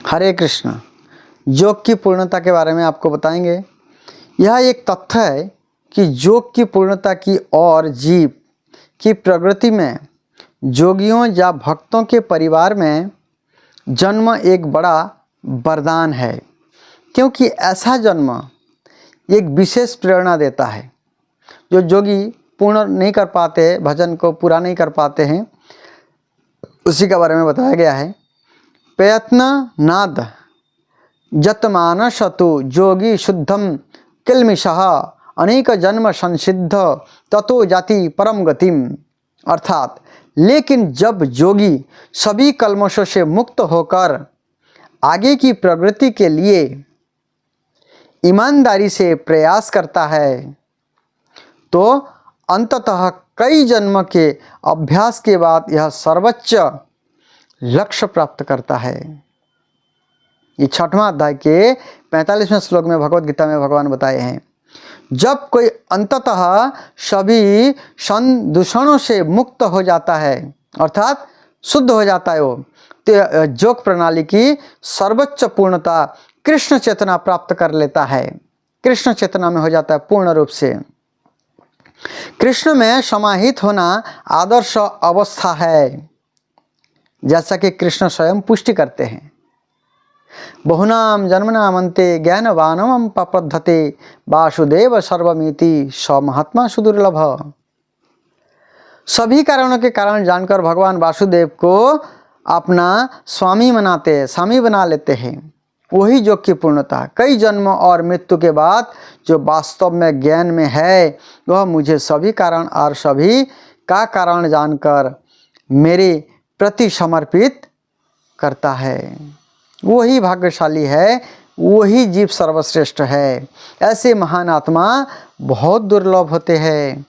हरे कृष्ण। योग की पूर्णता के बारे में आपको बताएंगे। यह एक तथ्य है कि योग की पूर्णता की और जीव की प्रकृति में योगियों या भक्तों के परिवार में जन्म एक बड़ा वरदान है, क्योंकि ऐसा जन्म एक विशेष प्रेरणा देता है। जो योगी पूर्ण नहीं कर पाते, भजन को पूरा नहीं कर पाते हैं, उसी के बारे में बताया गया है। प्रयत्न नाद जतमानसतु योगी शुद्धम किलमिषः अनेक जन्म संसिद्ध ततो जाति परम गतिम। अर्थात लेकिन जब योगी सभी कल्मशों से मुक्त होकर आगे की प्रगति के लिए ईमानदारी से प्रयास करता है तो अंततः कई जन्म के अभ्यास के बाद यह सर्वोच्च लक्ष्य प्राप्त करता है। ये 6वां अध्याय के 45वें श्लोक में भगवत गीता में भगवान बताए हैं, जब कोई अंततः सभी संदूषणों से मुक्त हो जाता है, अर्थात शुद्ध हो जाता है, वो तो योग प्रणाली की सर्वोच्च पूर्णता कृष्ण चेतना प्राप्त कर लेता है। कृष्ण चेतना में हो जाता है पूर्ण रूप से। कृष्ण में समाहित होना आदर्श अवस्था है, जैसा कि कृष्ण स्वयं पुष्टि करते हैं। बहुनाम जन्मनाम अन्ते ज्ञानवानम पप्रद्धते वासुदेव सर्वमिति स महात्मा सुदुर्लभ। सभी कारणों के कारण जानकर भगवान वासुदेव को अपना स्वामी बना लेते हैं। वही योग की पूर्णता। कई जन्म और मृत्यु के बाद जो वास्तव में ज्ञान में है, वह मुझे सभी कारण और सभी का कारण जानकर मेरे प्रति समर्पित करता है। वही भाग्यशाली है, वही जीव सर्वश्रेष्ठ है। ऐसे महान आत्मा बहुत दुर्लभ होते हैं।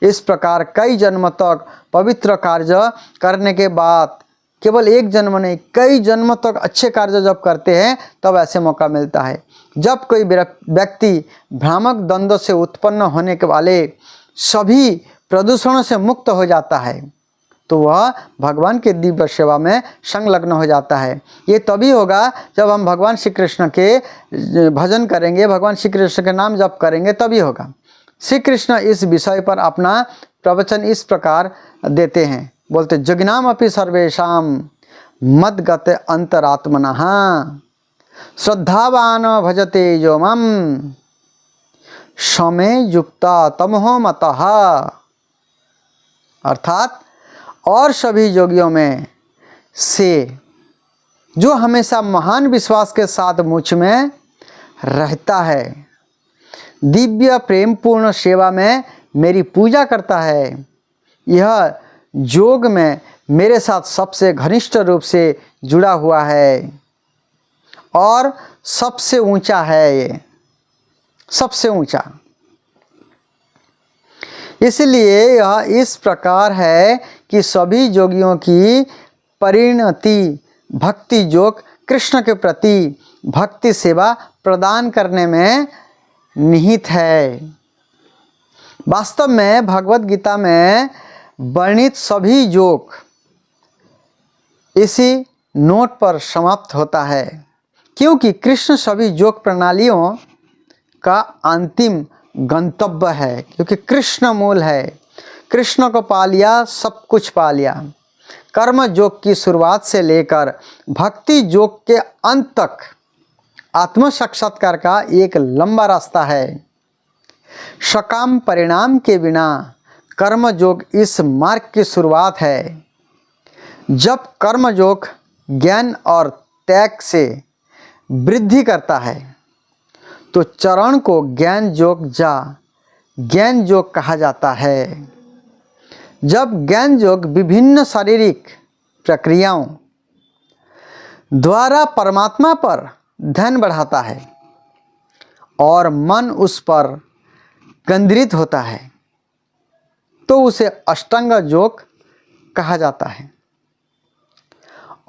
इस प्रकार कई जन्म तक पवित्र कार्य करने के बाद, केवल एक जन्म नहीं, कई जन्म तक अच्छे कार्य जब करते हैं तब ऐसे मौका मिलता है। जब कोई व्यक्ति भ्रामक द्वंद्व से उत्पन्न होने के वाले सभी प्रदूषणों से मुक्त हो जाता है तो वह भगवान के दिव्य सेवा में संलग्न हो जाता है। ये तभी होगा जब हम भगवान श्री कृष्ण के भजन करेंगे, भगवान श्री कृष्ण के नाम जप करेंगे, तभी होगा। श्री कृष्ण इस विषय पर अपना प्रवचन इस प्रकार देते हैं, बोलते जगनाम अपि सर्वेशाम मद्गत अंतरात्मनः श्रद्धावान भजते यो मम समय युक्ता तमहो मतः। अर्थात और सभी योगियों में से जो हमेशा महान विश्वास के साथ मुझ में रहता है, दिव्य प्रेम पूर्ण सेवा में मेरी पूजा करता है, यह योग में मेरे साथ सबसे घनिष्ठ रूप से जुड़ा हुआ है और सबसे ऊंचा है। ये सबसे ऊंचा, इसलिए यह इस प्रकार है कि सभी योगियों की परिणति भक्ति योग कृष्ण के प्रति भक्ति सेवा प्रदान करने में निहित है। वास्तव में भगवत गीता में वर्णित सभी योग इसी नोट पर समाप्त होता है, क्योंकि कृष्ण सभी योग प्रणालियों का अंतिम गंतव्य है। क्योंकि कृष्ण मूल है, कृष्ण को पा लिया सब कुछ पा लिया। कर्म योग की शुरुआत से लेकर भक्ति योग के अंत तक आत्म साक्षात्कार का एक लंबा रास्ता है। सकाम परिणाम के बिना कर्म योग इस मार्ग की शुरुआत है। जब कर्म योग ज्ञान और त्याग से वृद्धि करता है तो चरण को ज्ञान योग कहा जाता है। जब ज्ञान योग विभिन्न शारीरिक प्रक्रियाओं द्वारा परमात्मा पर ध्यान बढ़ाता है और मन उस पर केंद्रित होता है तो उसे अष्टांग योग कहा जाता है।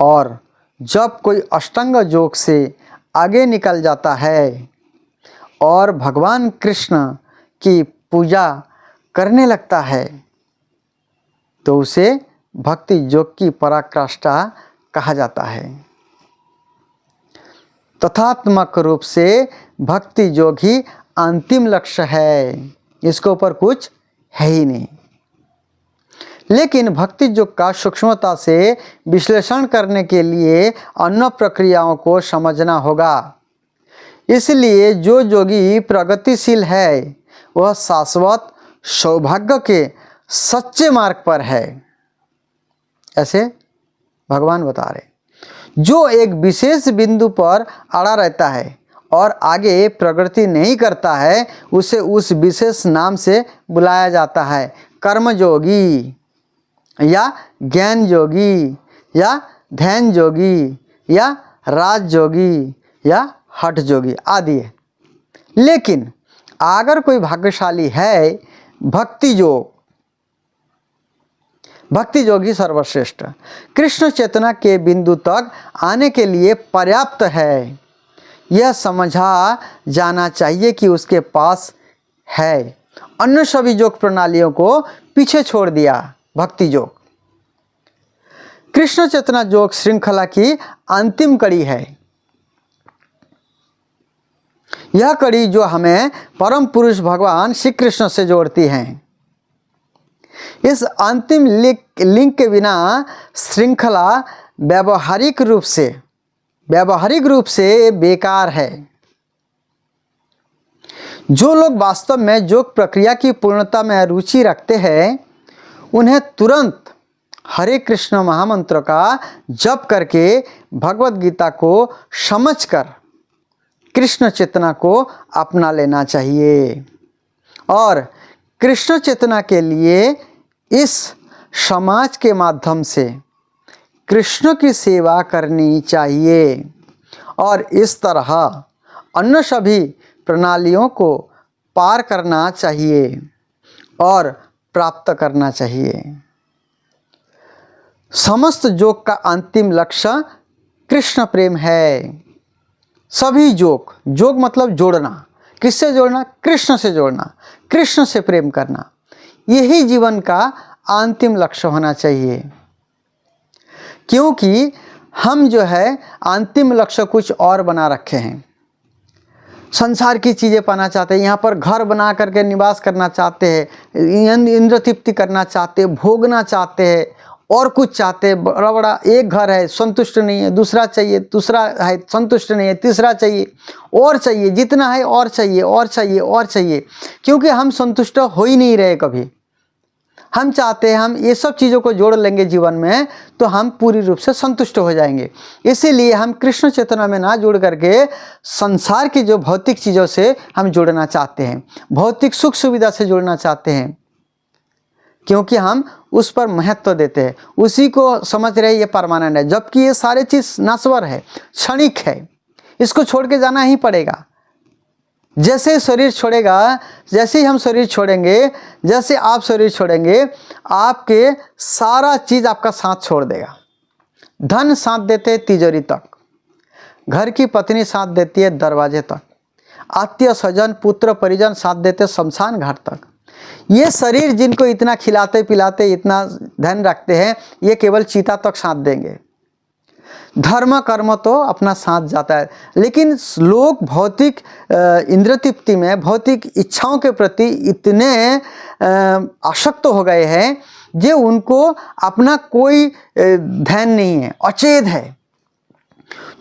और जब कोई अष्टांग योग से आगे निकल जाता है और भगवान कृष्ण की पूजा करने लगता है तो उसे भक्ति योग की पराकाष्ठा कहा जाता है। तथात्मक रूप से भक्ति योग ही अंतिम लक्ष्य है, इसके ऊपर कुछ है ही नहीं। लेकिन भक्ति योग का सूक्ष्मता से विश्लेषण करने के लिए अन्य प्रक्रियाओं को समझना होगा। इसलिए जो योगी प्रगतिशील है वह शाश्वत सौभाग्य के सच्चे मार्ग पर है, ऐसे भगवान बता रहे। जो एक विशेष बिंदु पर अड़ा रहता है और आगे प्रगति नहीं करता है, उसे उस विशेष नाम से बुलाया जाता है कर्म योगी या ज्ञान योगी या ध्यान योगी या राज योगी या हठ योगी आदि है। लेकिन अगर कोई भाग्यशाली है, भक्ति योगी सर्वश्रेष्ठ कृष्ण चेतना के बिंदु तक आने के लिए पर्याप्त है, यह समझा जाना चाहिए कि उसके पास है। अन्य सभी योग प्रणालियों को पीछे छोड़ दिया। भक्ति योग कृष्ण चेतना योग श्रृंखला की अंतिम कड़ी है। यह कड़ी जो हमें परम पुरुष भगवान श्री कृष्ण से जोड़ती है। इस अंतिम लिंक के बिना श्रृंखला व्यावहारिक रूप से बेकार है। जो लोग वास्तव में योग प्रक्रिया की पूर्णता में रुचि रखते हैं, उन्हें तुरंत हरे कृष्ण महामंत्र का जप करके भगवत गीता को समझकर कृष्ण चेतना को अपना लेना चाहिए और कृष्ण चेतना के लिए इस समाज के माध्यम से कृष्ण की सेवा करनी चाहिए और इस तरह अन्य सभी प्रणालियों को पार करना चाहिए और प्राप्त करना चाहिए। समस्त योग का अंतिम लक्ष्य कृष्ण प्रेम है। सभी योग मतलब जोड़ना, किससे जोड़ना? कृष्ण से जोड़ना, कृष्ण से प्रेम करना, यही जीवन का अंतिम लक्ष्य होना चाहिए। क्योंकि हम जो है अंतिम लक्ष्य कुछ और बना रखे हैं। संसार की चीज़ें पाना चाहते हैं, यहाँ पर घर बना करके निवास करना चाहते हैं, इंद्र तृप्ति करना चाहते हैं, भोगना चाहते हैं और कुछ चाहते हैं। बड़ा बड़ा एक घर है, संतुष्ट नहीं है, दूसरा चाहिए, दूसरा है संतुष्ट नहीं है, तीसरा चाहिए और चाहिए, जितना है और चाहिए और चाहिए और चाहिए। क्योंकि हम संतुष्ट हो ही नहीं रहे कभी। हम चाहते हैं हम ये सब चीज़ों को जोड़ लेंगे जीवन में तो हम पूरी रूप से संतुष्ट हो जाएंगे। इसीलिए हम कृष्ण चेतना में ना जुड़ करके संसार की जो भौतिक चीज़ों से हम जुड़ना चाहते हैं, भौतिक सुख सुविधा से जुड़ना चाहते हैं, क्योंकि हम उस पर महत्व देते हैं, उसी को समझ रहे ये परमानेंट है। जबकि ये सारे चीज़ नश्वर है, क्षणिक है, इसको छोड़ के जाना ही पड़ेगा। जैसे ही शरीर छोड़ेगा, जैसे ही हम शरीर छोड़ेंगे, जैसे आप शरीर छोड़ेंगे, आपके सारा चीज़ आपका साथ छोड़ देगा। धन साथ देते हैं तिजोरी तक, घर की पत्नी साथ देती है दरवाजे तक, आत्मीय स्वजन पुत्र परिजन साथ देते शमशान घाट तक। ये शरीर जिनको इतना खिलाते पिलाते इतना धन रखते हैं, ये केवल चिता तक साथ देंगे। धर्म कर्म तो अपना साथ जाता है। लेकिन लोग भौतिक इंद्र तृप्ति में, भौतिक इच्छाओं के प्रति इतने आसक्त हो गए हैं जो उनको अपना कोई ध्यान नहीं है, अचेत है।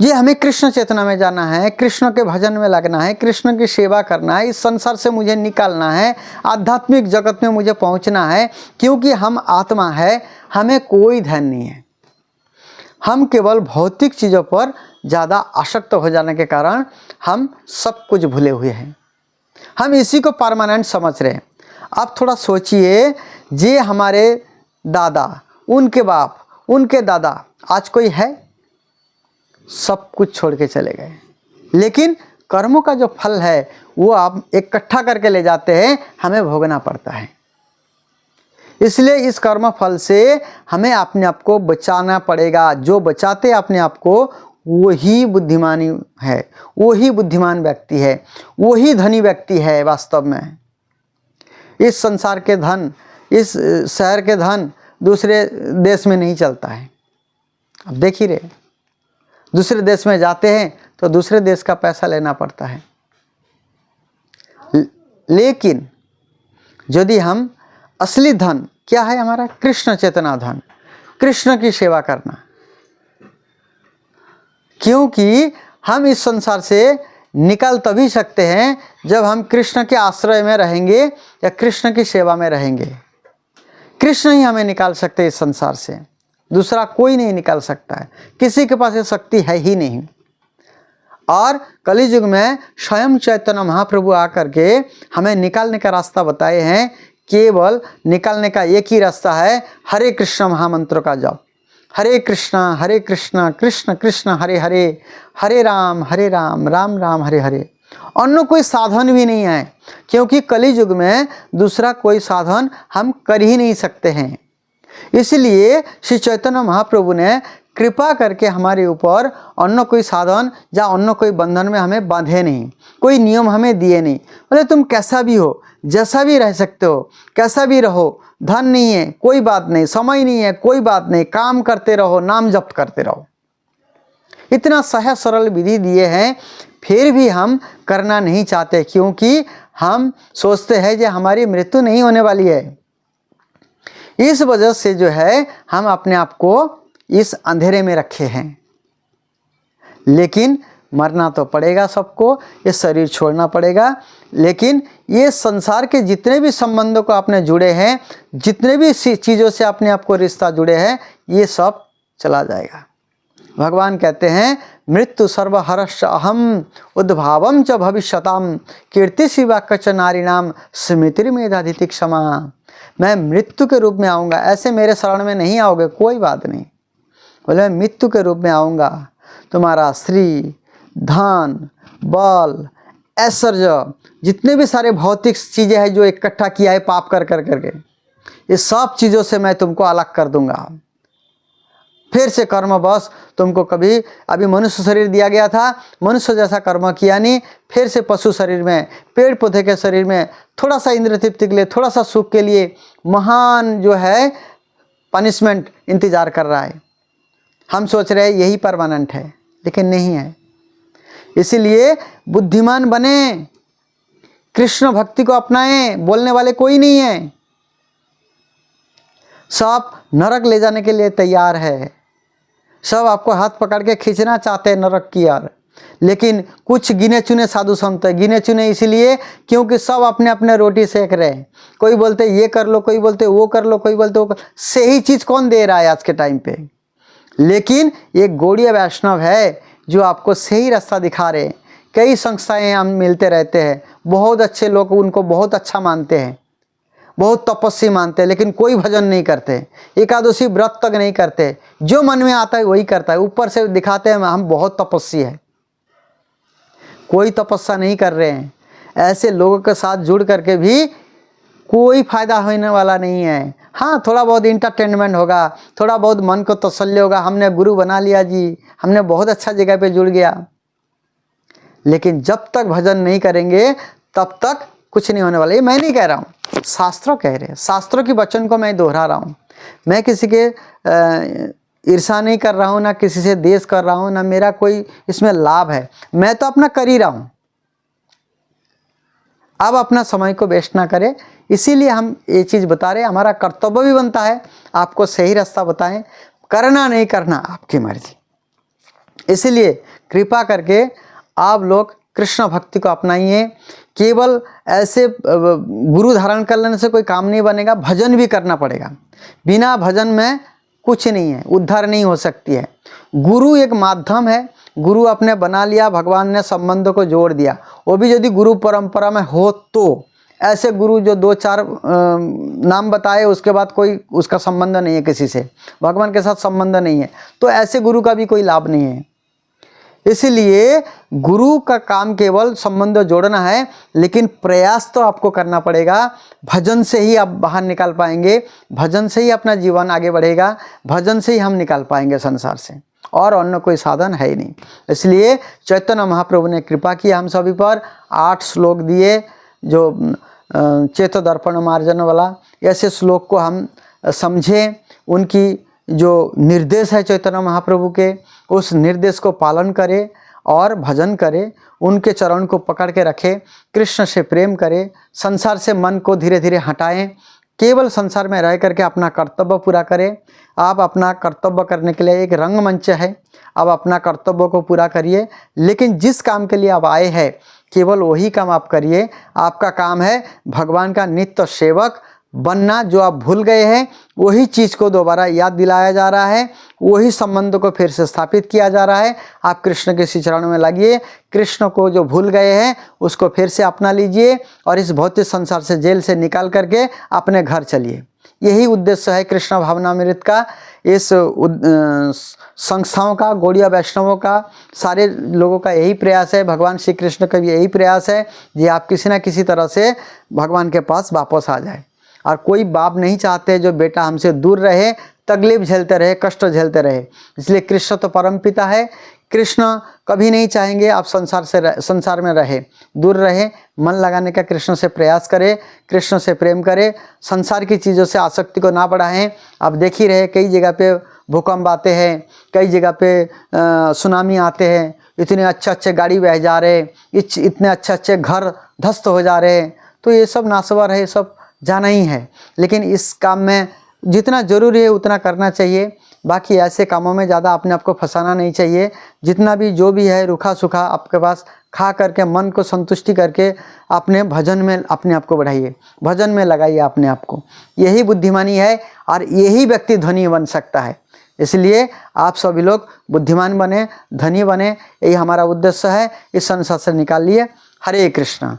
ये हमें कृष्ण चेतना में जाना है, कृष्ण के भजन में लगना है, कृष्ण की सेवा करना है, इस संसार से मुझे निकालना है, आध्यात्मिक जगत में मुझे पहुंचना है। क्योंकि हम आत्मा है, हमें कोई ध्यान नहीं है। हम केवल भौतिक चीज़ों पर ज़्यादा आसक्त हो जाने के कारण हम सब कुछ भूले हुए हैं। हम इसी को परमानेंट समझ रहे हैं। आप थोड़ा सोचिए, जे हमारे दादा, उनके बाप, उनके दादा, आज कोई है? सब कुछ छोड़ के चले गए। लेकिन कर्मों का जो फल है वो आप इकट्ठा करके ले जाते हैं, हमें भोगना पड़ता है। इसलिए इस कर्म फल से हमें अपने आप को बचाना पड़ेगा। जो बचाते अपने आप को वही बुद्धिमानी है, वही बुद्धिमान व्यक्ति है, वही धनी व्यक्ति है। वास्तव में इस संसार के धन, इस शहर के धन दूसरे देश में नहीं चलता है। अब देख ही रहे, दूसरे देश में जाते हैं तो दूसरे देश का पैसा लेना पड़ता है। लेकिन यदि हम असली धन क्या है हमारा, कृष्ण चेतना धन, कृष्ण की सेवा करना, क्योंकि हम इस संसार से निकल तभी सकते हैं जब हम कृष्ण के आश्रय में रहेंगे या कृष्ण की सेवा में रहेंगे। कृष्ण ही हमें निकाल सकते हैं इस संसार से, दूसरा कोई नहीं निकाल सकता है, किसी के पास ये शक्ति है ही नहीं। और कलियुग में स्वयं चैतन्य महाप्रभु आकर के हमें निकालने का रास्ता बताए हैं। केवल निकालने का एक ही रास्ता है, हरे कृष्ण महामंत्र का जप, हरे कृष्ण कृष्ण कृष्ण हरे हरे, हरे राम राम राम हरे हरे। अन्य कोई साधन भी नहीं है, क्योंकि कलियुग में दूसरा कोई साधन हम कर ही नहीं सकते हैं। इसलिए श्री चैतन्य महाप्रभु ने कृपा करके हमारे ऊपर अन्य कोई साधन या अन्य कोई बंधन में हमें बांधे नहीं, कोई नियम हमें दिए नहीं। बोले तुम कैसा भी हो, जैसा भी रह सकते हो, कैसा भी रहो, धन नहीं है कोई बात नहीं, समय नहीं है कोई बात नहीं, काम करते रहो, नाम जप करते रहो। इतना सहज सरल विधि दिए हैं, फिर भी हम करना नहीं चाहते, क्योंकि हम सोचते हैं कि हमारी मृत्यु नहीं होने वाली है। इस वजह से जो है हम अपने आप को इस अंधेरे में रखे हैं। लेकिन मरना तो पड़ेगा सबको, ये शरीर छोड़ना पड़ेगा। लेकिन ये संसार के जितने भी संबंधों को आपने जुड़े हैं, जितने भी चीज़ों से अपने आप को रिश्ता जुड़े हैं, ये सब चला जाएगा। भगवान कहते हैं मृत्यु सर्वहरश्च अहम उद्भावम च भविष्यताम कीर्ति शिवा कच नारीणाम स्मृतिर्मेधाधिति क्षमा। मैं मृत्यु के रूप में आऊँगा, ऐसे मेरे शरण में नहीं आओगे कोई बात नहीं, बोले मैं मृत्यु के रूप में आऊँगा। तुम्हारा श्री धन बल ऐश्वर्य जितने भी सारे भौतिक चीज़ें हैं जो इकट्ठा किया है पाप कर करके, ये सब चीज़ों से मैं तुमको अलग कर दूंगा। फिर से कर्म बस तुमको कभी, अभी मनुष्य शरीर दिया गया था, मनुष्य जैसा कर्म किया नहीं, फिर से पशु शरीर में, पेड़ पौधे के शरीर में, थोड़ा सा इंद्र तृप्ति के लिए, थोड़ा सा सुख के लिए महान जो है पनिशमेंट इंतजार कर रहा है। हम सोच रहे हैं यही परमानेंट है, लेकिन नहीं है। इसीलिए बुद्धिमान बने, कृष्ण भक्ति को अपनाएं, बोलने वाले कोई नहीं है। सब नरक ले जाने के लिए तैयार है, सब आपको हाथ पकड़ के खींचना चाहते हैं नरक की ओर। लेकिन कुछ गिने चुने साधु संत है, गिने चुने इसलिए क्योंकि सब अपने अपने रोटी सेक रहे हैं। कोई बोलते ये कर लो, कोई बोलते वो कर लो, कोई बोलते वो कर। सही चीज़ कौन दे रहा है आज के टाइम पे? लेकिन एक गौड़ीय वैष्णव है जो आपको सही रास्ता दिखा रहे हैं। कई संस्थाएं हम मिलते रहते हैं, बहुत अच्छे लोग उनको बहुत अच्छा मानते हैं, बहुत तपस्वी मानते हैं, लेकिन कोई भजन नहीं करते, एकादशी व्रत तक नहीं करते, जो मन में आता है वही करता है। ऊपर से दिखाते हैं हम बहुत तपस्वी है, कोई तपस्या नहीं कर रहे हैं। ऐसे लोगों के साथ जुड़ करके भी कोई फायदा होने वाला नहीं है। हाँ, थोड़ा बहुत इंटरटेनमेंट होगा, थोड़ा बहुत मन को तसल्ली होगा, हमने गुरु बना लिया जी, हमने बहुत अच्छा जगह पे जुड़ गया। लेकिन जब तक भजन नहीं करेंगे तब तक कुछ नहीं होने वाला। ये मैं नहीं कह रहा हूँ, शास्त्रों कह रहे हैं, शास्त्रों की वचन को मैं दोहरा रहा हूँ। मैं किसी के ईर्षा नहीं कर रहा हूँ, ना किसी से देश कर रहा हूँ, ना मेरा कोई इसमें लाभ है, मैं तो अपना कर ही रहा हूँ। अब अपना समय को वेस्ट ना करें, इसीलिए हम ये चीज़ बता रहे हैं। हमारा कर्तव्य भी बनता है आपको सही रास्ता बताएं, करना नहीं करना आपकी मर्जी। इसीलिए कृपा करके आप लोग कृष्ण भक्ति को अपनाइए। केवल ऐसे गुरु धारण कर लेने से कोई काम नहीं बनेगा, भजन भी करना पड़ेगा। बिना भजन में कुछ नहीं है, उद्धार नहीं हो सकती है। गुरु एक माध्यम है, गुरु आपने बना लिया, भगवान ने संबंधों को जोड़ दिया। वो भी यदि गुरु परंपरा में हो तो, ऐसे गुरु जो 2-4 नाम बताए उसके बाद कोई उसका संबंध नहीं है, किसी से भगवान के साथ संबंध नहीं है, तो ऐसे गुरु का भी कोई लाभ नहीं है। इसलिए गुरु का काम केवल संबंध जोड़ना है, लेकिन प्रयास तो आपको करना पड़ेगा। भजन से ही आप बाहर निकाल पाएंगे, भजन से ही अपना जीवन आगे बढ़ेगा, भजन से ही हम निकाल पाएंगे संसार से, और अन्य कोई साधन है ही नहीं। इसलिए चैतन्य महाप्रभु ने कृपा की हम सभी पर, 8 श्लोक दिए जो चेतो दर्पण मार्जन वाला। ऐसे श्लोक को हम समझें, उनकी जो निर्देश है चैतन्य महाप्रभु के, उस निर्देश को पालन करें और भजन करे, उनके चरण को पकड़ के रखे, कृष्ण से प्रेम करे, संसार से मन को धीरे धीरे हटाएं, केवल संसार में रह करके अपना कर्तव्य पूरा करें। आप अपना कर्तव्य करने के लिए एक रंगमंच है, अब अपना कर्तव्य को पूरा करिए, लेकिन जिस काम के लिए आप आए हैं केवल वही काम आप करिए। आपका काम है भगवान का नित्य सेवक बनना। जो आप भूल गए हैं वही चीज़ को दोबारा याद दिलाया जा रहा है, वही संबंध को फिर से स्थापित किया जा रहा है। आप कृष्ण के श्री चरणों में लगिए, कृष्ण को जो भूल गए हैं उसको फिर से अपना लीजिए और इस भौतिक संसार से, जेल से निकाल करके अपने घर चलिए। यही उद्देश्य है कृष्ण भावनामृत का, इस संस्थाओं का, गौड़िया वैष्णवों का, सारे लोगों का यही प्रयास है। भगवान श्री कृष्ण का भी यही प्रयास है कि आप किसी न किसी तरह से भगवान के पास वापस आ जाए। और कोई बाप नहीं चाहते जो बेटा हमसे दूर रहे, तकलीफ झेलते रहे, कष्ट झेलते रहे। इसलिए कृष्ण तो परम पिता है, कृष्ण कभी नहीं चाहेंगे आप संसार में रहे, दूर रहे। मन लगाने का कृष्ण से प्रयास करें, कृष्ण से प्रेम करें, संसार की चीज़ों से आसक्ति को ना बढ़ाएं। आप देख ही रहे कई जगह पे भूकंप आते हैं, कई जगह पे सुनामी आते हैं, इतने अच्छे गाड़ी बह जा रहे, इतने अच्छे घर ध्वस्त हो जा रहे। तो ये सब नासवर है, ये सब जाना ही है, लेकिन इस काम में जितना ज़रूरी है उतना करना चाहिए। बाकी ऐसे कामों में ज़्यादा अपने आप को फंसाना नहीं चाहिए। जितना भी जो भी है रूखा सूखा आपके पास खा करके मन को संतुष्टि करके अपने भजन में अपने आप को बढ़ाइए, भजन में लगाइए अपने आप को। यही बुद्धिमानी है और यही व्यक्ति धनी बन सकता है। इसलिए आप सभी लोग बुद्धिमान बने, धनी बने, यही हमारा उद्देश्य है। इस संसार से निकालिए। हरे कृष्णा।